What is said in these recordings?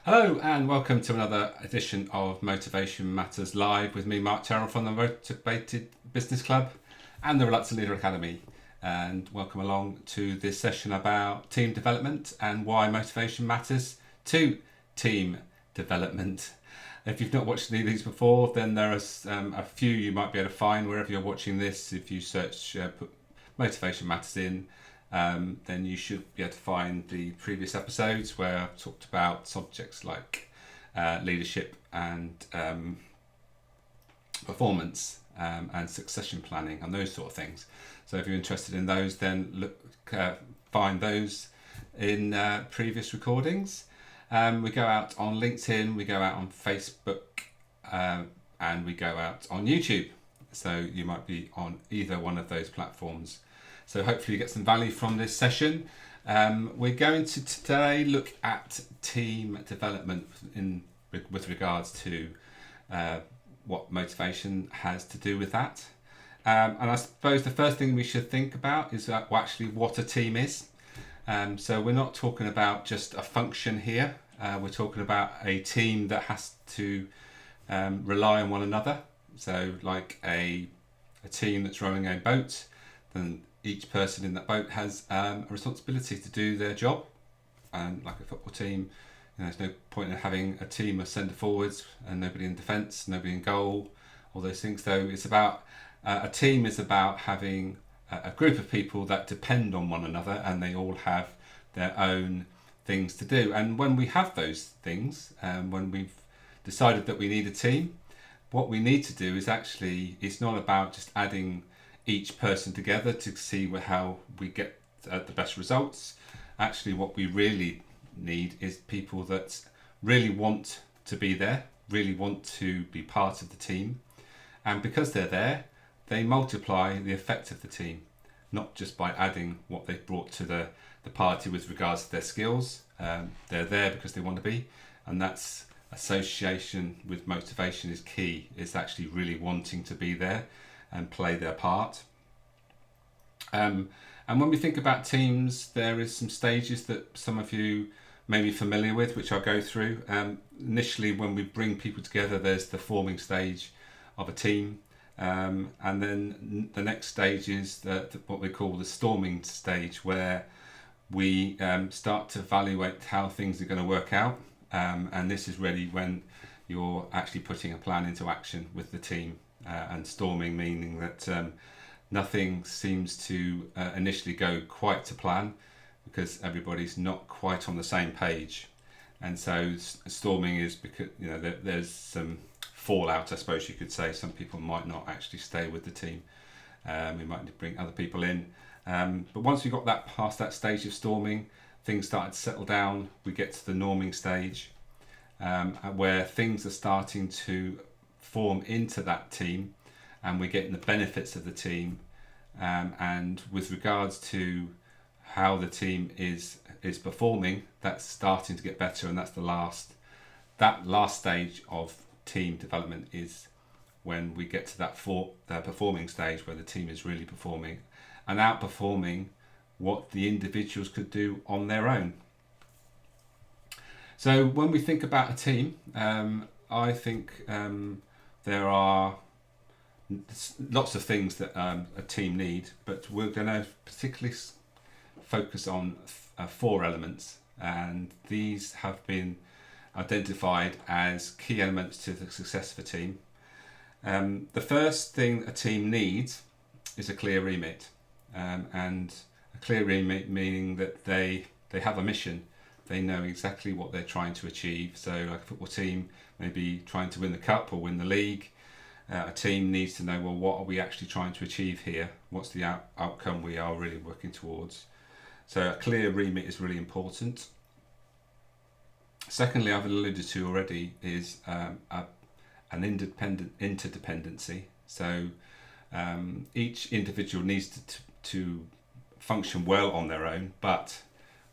Hello and welcome to another edition of Motivation Matters Live with me, Mark Terrell from the Motivated Business Club and the Reluctant Leader Academy. And welcome along to this session about team development and why motivation matters to team development. If you've not watched any of these before, then there are a few you might be able to find wherever you're watching this. If you search, put Motivation Matters in, then you should be able to find the previous episodes where I've talked about subjects like leadership and performance and succession planning and those sort of things. So if you're interested in those, then find those in previous recordings. We go out on LinkedIn, we go out on Facebook, and we go out on YouTube. So you might be on either one of those platforms. So hopefully you get some value from this session. We're going to today look at team development with regards to what motivation has to do with that. And I suppose the first thing we should think about is actually what a team is. So we're not talking about just a function here. We're talking about a team that has to rely on one another. So like a team that's rowing a boat, then each person in that boat has a responsibility to do their job. And like a football team, there's no point in having a team of centre forwards and nobody in defence, nobody in goal, all those things. So it's about a team is about having a group of people that depend on one another and they all have their own things to do. And when we have those things, when we've decided that we need a team, what we need to do is actually, it's not about just adding each person together to see how we get the best results. Actually, what we really need is people that really want to be there, really want to be part of the team. And because they're there, they multiply the effect of the team, not just by adding what they've brought to the party with regards to their skills. They're there because they want to be, and that's association with motivation is key. It's actually really wanting to be there and play their part. And when we think about teams, there is some stages that some of you may be familiar with, which I'll go through. Initially, when we bring people together, there's the forming stage of a team. And then the next stage is what we call the storming stage, where we start to evaluate how things are going to work out. And this is really when you're actually putting a plan into action with the team. And storming meaning that nothing seems to initially go quite to plan because everybody's not quite on the same page. And so storming is because there's some fallout, I suppose you could say. Some people might not actually stay with the team. We might need to bring other people in. But once we got past that stage of storming, things started to settle down. We get to the norming stage, where things are starting to form into that team, and we're getting the benefits of the team. And with regards to how the team is performing, that's starting to get better, and that's that last stage of team development is when we get to that performing stage where the team is really performing and outperforming what the individuals could do on their own. So when we think about a team, I think there are lots of things that a team need, but we're going to particularly focus on 4 elements, and these have been identified as key elements to the success of a team. The first thing a team needs is a clear remit, and a clear remit meaning that they have a mission. They know exactly what they're trying to achieve. So like a football team may be trying to win the cup or win the league. A team needs to know, well, what are we actually trying to achieve here? What's the outcome we are really working towards? So a clear remit is really important. Secondly, I've alluded to already, is an interdependency. So each individual needs to function well on their own, but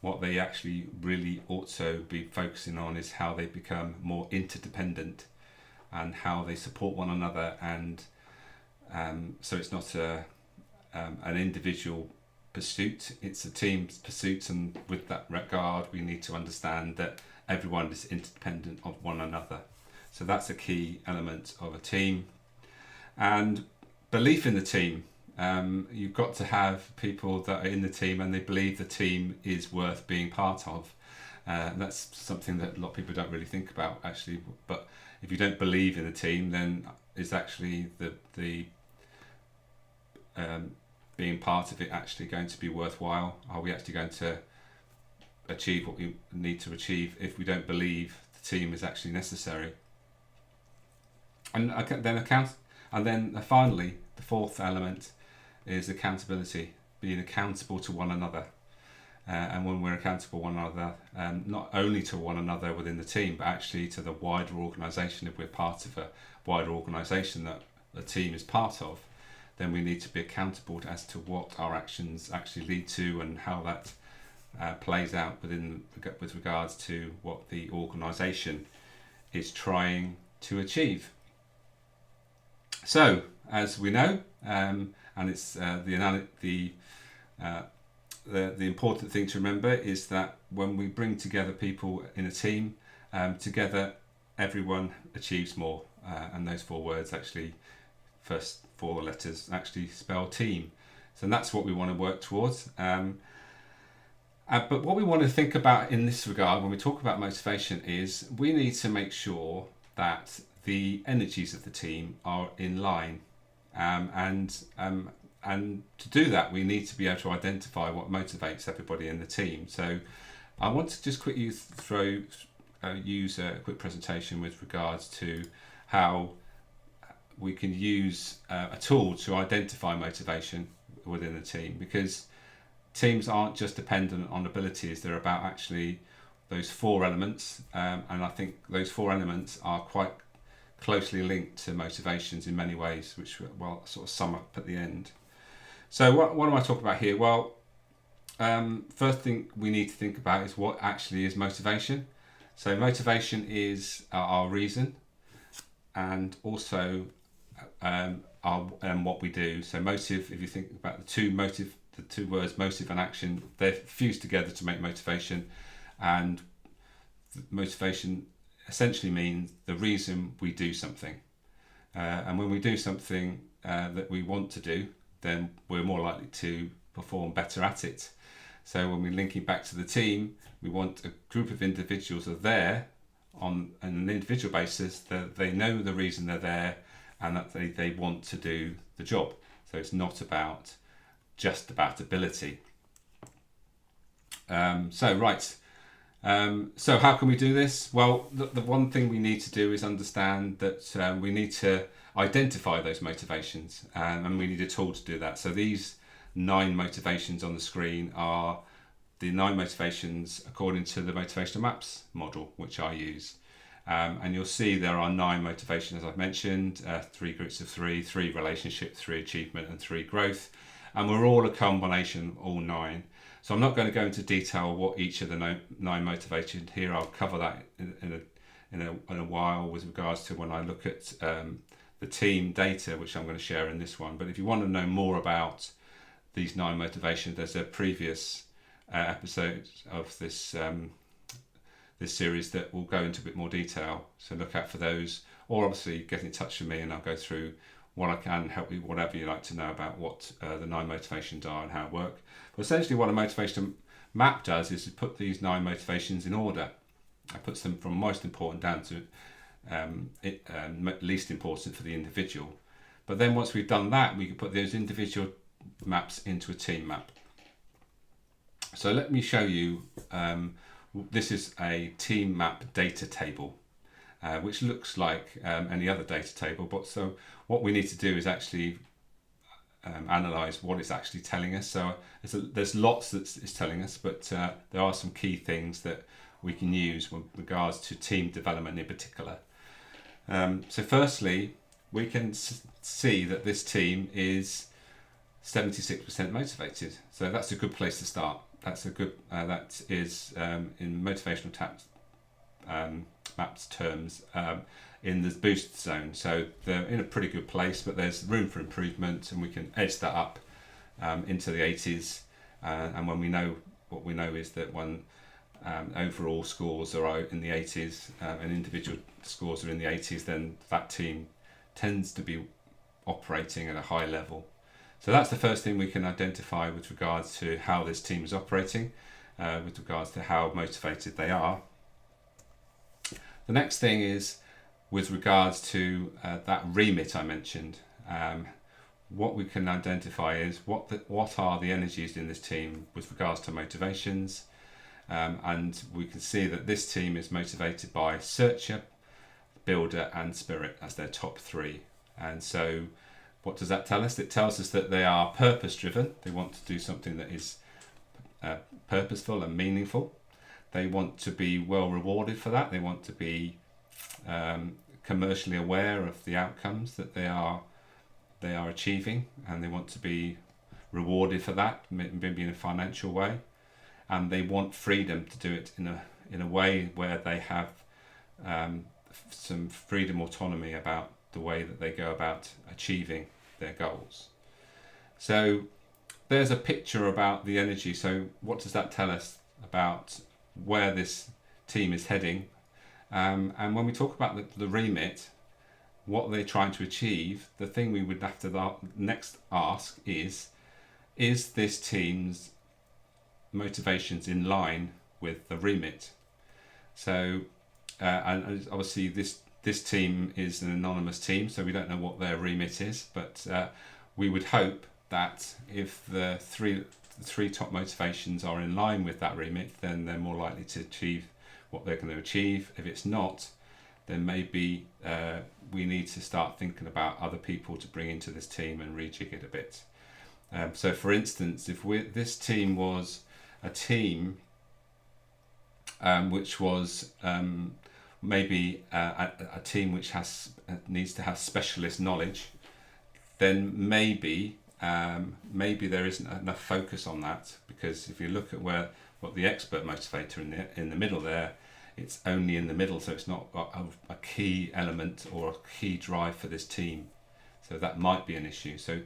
what they actually really also be focusing on is how they become more interdependent and how they support one another. And so it's not an individual pursuit. It's a team pursuit, and with that regard, we need to understand that everyone is interdependent of one another. So that's a key element of a team. And belief in the team. You've got to have people that are in the team and they believe the team is worth being part of. That's something that a lot of people don't really think about, actually. But if you don't believe in the team, then is actually the being part of it actually going to be worthwhile? Are we actually going to achieve what we need to achieve if we don't believe the team is actually necessary? And then finally, the fourth element is accountability, being accountable to one another. And when we're accountable to one another, not only to one another within the team, but actually to the wider organisation. If we're part of a wider organisation that the team is part of, then we need to be accountable as to what our actions actually lead to and how that plays out with regards to what the organisation is trying to achieve. So, as we know, and it's the important thing to remember is that when we bring together people in a team, together everyone achieves more. And those four words actually, first four letters actually spell team. So that's what we want to work towards. But what we want to think about in this regard when we talk about motivation is we need to make sure that the energies of the team are in line. And to do that, we need to be able to identify what motivates everybody in the team. So I want to just quickly use a quick presentation with regards to how we can use a tool to identify motivation within the team, because teams aren't just dependent on abilities, they're about actually those four elements, and I think those four elements are quite closely linked to motivations in many ways, which we'll sort of sum up at the end. So what am I talking about here? Well, first thing we need to think about is what actually is motivation. So motivation is our reason, and also what we do. So motive, if you think about the two words motive and action, they're fused together to make motivation. And motivation essentially means the reason we do something. And when we do something that we want to do, then we're more likely to perform better at it. So when we're linking back to the team, we want a group of individuals that are there on an individual basis, that they know the reason they're there and that they want to do the job. So it's not just about ability. So how can we do this? Well, the one thing we need to do is understand that we need to identify those motivations, and we need a tool to do that. So these 9 motivations on the screen are the 9 motivations according to the motivational maps model, which I use. And you'll see there are 9 motivations, as I've mentioned, 3 groups of 3 relationship, 3 achievement, and 3 growth. And we're all a combination of all 9. So I'm not going to go into detail what each of the 9 motivations here. I'll cover that in a while with regards to when I look at the team data, which I'm going to share in this one. But if you want to know more about these 9 motivations, there's a previous episode of this series that will go into a bit more detail. So look out for those, or obviously get in touch with me and I'll go through what I can help you, whatever you like to know about what the 9 motivations are and how it work. But essentially what a motivation map does is to put these 9 motivations in order. It puts them from most important down to least important for the individual. But then once we've done that, we can put those individual maps into a team map. So let me show you, this is a team map data table. Which looks like any other data table, but so what we need to do is actually analyze what it's actually telling us. So there's lots that it's telling us, but there are some key things that we can use with regards to team development in particular. So firstly, we can see that this team is 76% motivated. So that's a good place to start. That's a good, that is in motivational maps terms in the boost zone. So they're in a pretty good place, but there's room for improvement and we can edge that up into the 80s and when we know what we know is that when overall scores are out in the 80s and individual scores are in the 80s, then that team tends to be operating at a high level. So that's the first thing we can identify with regards to how this team is operating, with regards to how motivated they are. The next thing is with regards to that remit I mentioned. What we can identify is what are the energies in this team with regards to motivations, and we can see that this team is motivated by Searcher, Builder and Spirit as their top three. And so what does that tell us? It tells us that they are purpose driven. They want to do something that is purposeful and meaningful. They want to be well rewarded for that. They want to be commercially aware of the outcomes that they are achieving, and they want to be rewarded for that, maybe in a financial way. And they want freedom to do it in a way where they have some freedom, autonomy about the way that they go about achieving their goals. So there's a picture about the energy. So what does that tell us about where this team is heading? And when we talk about the remit, what they're trying to achieve, the thing we would have to next ask is this team's motivations in line with the remit? So and obviously this team is an anonymous team, so we don't know what their remit is, but we would hope that if the three top motivations are in line with that remit, then they're more likely to achieve what they're going to achieve. If it's not, then maybe we need to start thinking about other people to bring into this team and rejig it a bit. So for instance, if this team was a team which was maybe a team which needs to have specialist knowledge, then maybe there isn't enough focus on that, because if you look at what the expert motivator in the middle there, it's only in the middle, so it's not a key element or a key drive for this team. So that might be an issue. So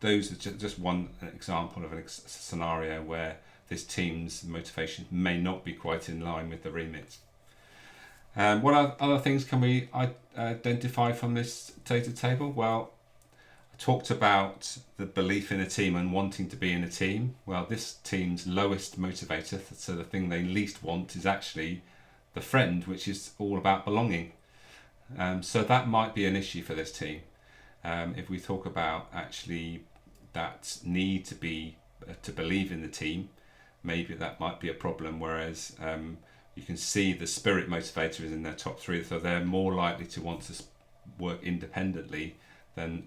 those are just one example of a scenario where this team's motivation may not be quite in line with the remit. What other things can we identify from this data table? Well, I talked about the belief in a team and wanting to be in a team. Well, this team's lowest motivator, so the thing they least want, is actually the friend, which is all about belonging. So that might be an issue for this team. If we talk about actually that need to believe in the team, maybe that might be a problem, whereas you can see the spirit motivator is in their top three, so they're more likely to want to work independently than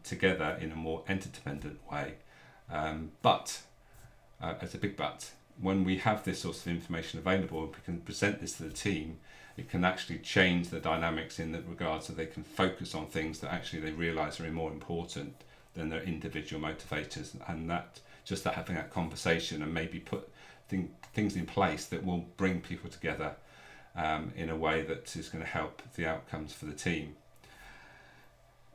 together in a more interdependent way. But, as a big but, when we have this sort of information available, we can present this to the team, it can actually change the dynamics in that regard, so they can focus on things that actually they realise are more important than their individual motivators, and that having that conversation and maybe put things in place that will bring people together in a way that is going to help the outcomes for the team.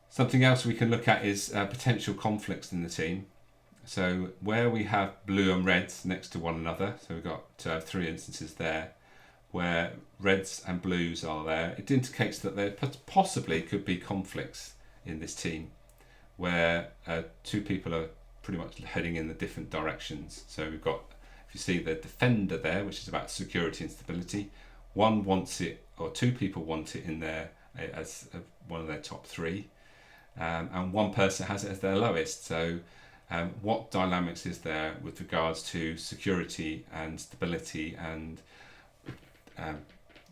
Something else we can look at is potential conflicts in the team. So where we have blue and reds next to one another, so we've got 3 instances there where reds and blues are there, it indicates that there possibly could be conflicts in this team where two people are pretty much heading in the different directions. So we've got, if you see the defender there, which is about security and stability, one wants it, or two people want it in there as one of their top three, and one person has it as their lowest. So what dynamics is there with regards to security and stability and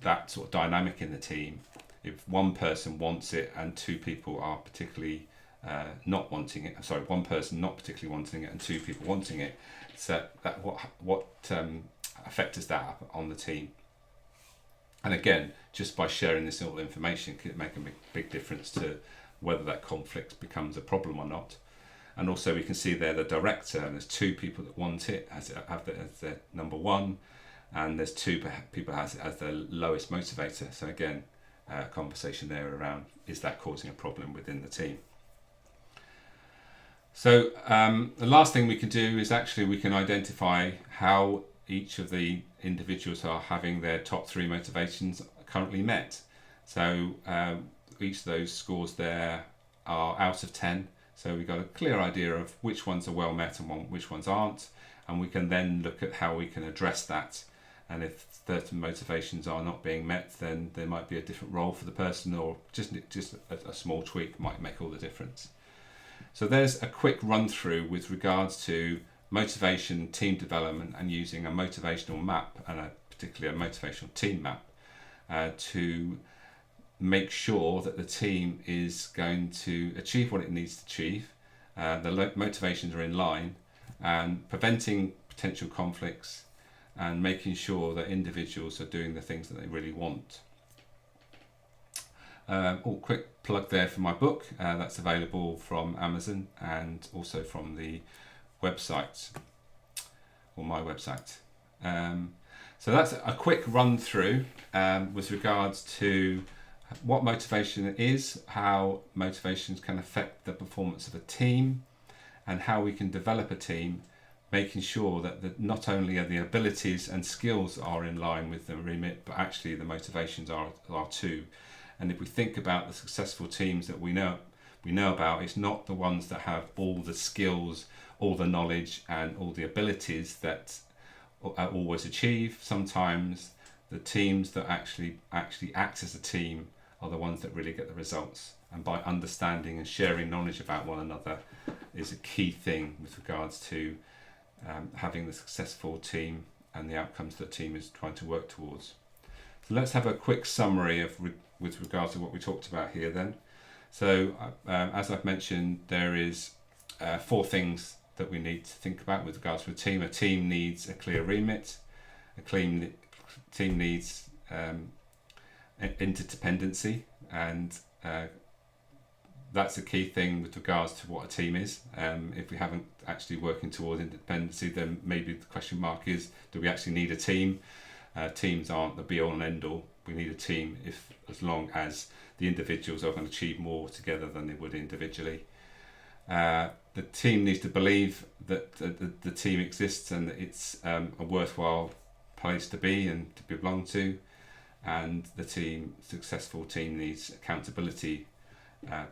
that sort of dynamic in the team? If one person wants it and two people are particularly not wanting it, one person not particularly wanting it and two people wanting it, so that what effect does that have on the team? And again, just by sharing this all information can make a big difference to whether that conflict becomes a problem or not. And also we can see there the director, and there's two people that want it have it as their number one, and there's two people has it as their lowest motivator. So again, conversation there around, is that causing a problem within the team? So the last thing we can do is actually we can identify how each of the individuals are having their top 3 motivations currently met. So each of those scores there are out of 10. So we've got a clear idea of which ones are well met and which ones aren't. And we can then look at how we can address that. And if certain motivations are not being met, then there might be a different role for the person, or just a small tweak might make all the difference. So there's a quick run through with regards to motivation, team development, and using a motivational map, and particularly a motivational team map, to make sure that the team is going to achieve what it needs to achieve, the motivations are in line, and preventing potential conflicts, and making sure that individuals are doing the things that they really want. Quick plug there for my book. That's available from Amazon and also from the website, or my website. So that's a quick run through with regards to what motivation is, how motivations can affect the performance of a team, and how we can develop a team, making sure that not only are the abilities and skills are in line with the remit, but actually the motivations are too. And if we think about the successful teams that we know about, it's not the ones that have all the skills, all the knowledge, and all the abilities that are always achieve. Sometimes the teams that actually act as a team are the ones that really get the results. And by understanding and sharing knowledge about one another is a key thing with regards to having the successful team and the outcomes that the team is trying to work towards. So let's have a quick summary with regards to what we talked about here then. So as I've mentioned, there is 4 things that we need to think about with regards to a team. A team needs a clear remit. A team needs interdependency, and that's a key thing with regards to what a team is. If we haven't actually working towards interdependency, then maybe the question mark is, do we actually need a team? Teams aren't the be all and end all. We need a team as long as the individuals are going to achieve more together than they would individually. The team needs to believe that the team exists and that it's a worthwhile place to be and to belong to. And the successful team needs accountability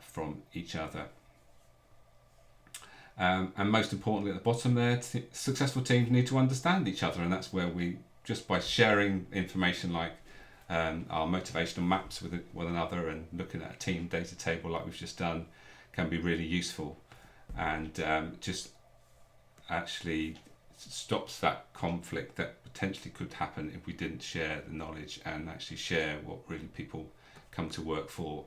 from each other. And most importantly, at the bottom there, successful teams need to understand each other, and that's where we, just by sharing information like our motivational maps with one another and looking at a team data table like we've just done, can be really useful, and just actually stops that conflict that potentially could happen if we didn't share the knowledge and actually share what really people come to work for.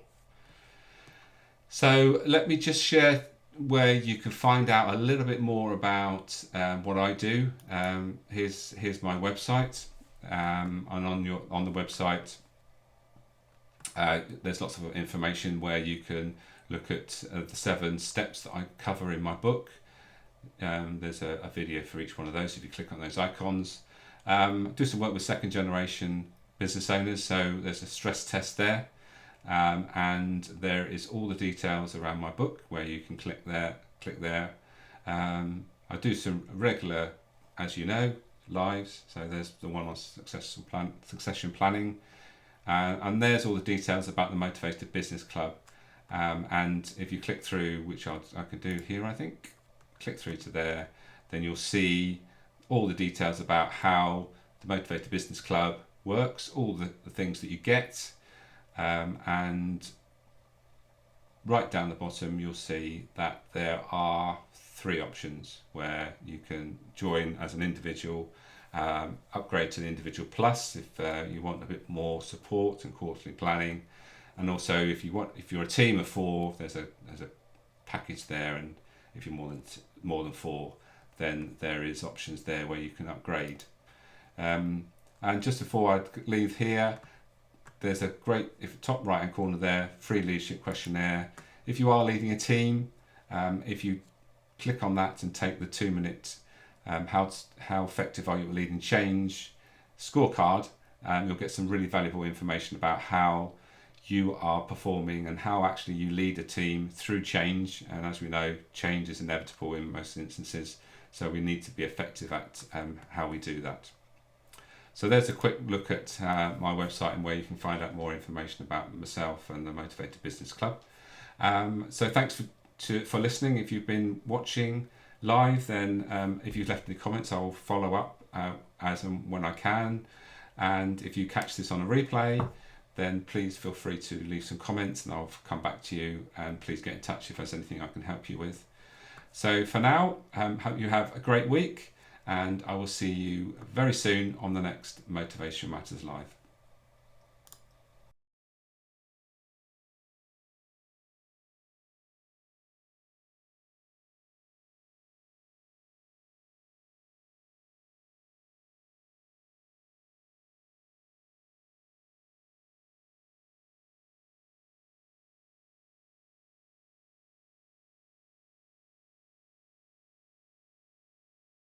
So let me just share where you can find out a little bit more about what I do. Here's my website, and on the website there's lots of information where you can look at the 7 steps that I cover in my book. There's a video for each one of those if you click on those icons. Do some work with second generation business owners, so there's a stress test there. And there is all the details around my book where you can click there. I do some regular, as you know, lives. So there's the one on succession planning, and there's all the details about the Motivated Business Club. And if you click through, which I can do here, I think, click through to there, then you'll see all the details about how the Motivated Business Club works, all the things that you get. And right down the bottom you'll see that there are 3 options where you can join as an individual, upgrade to the individual plus if you want a bit more support and quarterly planning, and also if you're a team of 4, there's a package there, and if you're more than 4, then there is options there where you can upgrade. And just before I leave here, there's a great, top right hand corner there, free leadership questionnaire. If you are leading a team, if you click on that and take the 2-minute how effective are you at leading change scorecard, you'll get some really valuable information about how you are performing and how actually you lead a team through change. And as we know, change is inevitable in most instances, so we need to be effective at how we do that. So there's a quick look at my website and where you can find out more information about myself and the Motivated Business Club. So thanks for listening. If you've been watching live, then if you've left any comments, I'll follow up as and when I can. And if you catch this on a replay, then please feel free to leave some comments and I'll come back to you, and please get in touch if there's anything I can help you with. So for now, hope you have a great week, and I will see you very soon on the next Motivation Matters Live.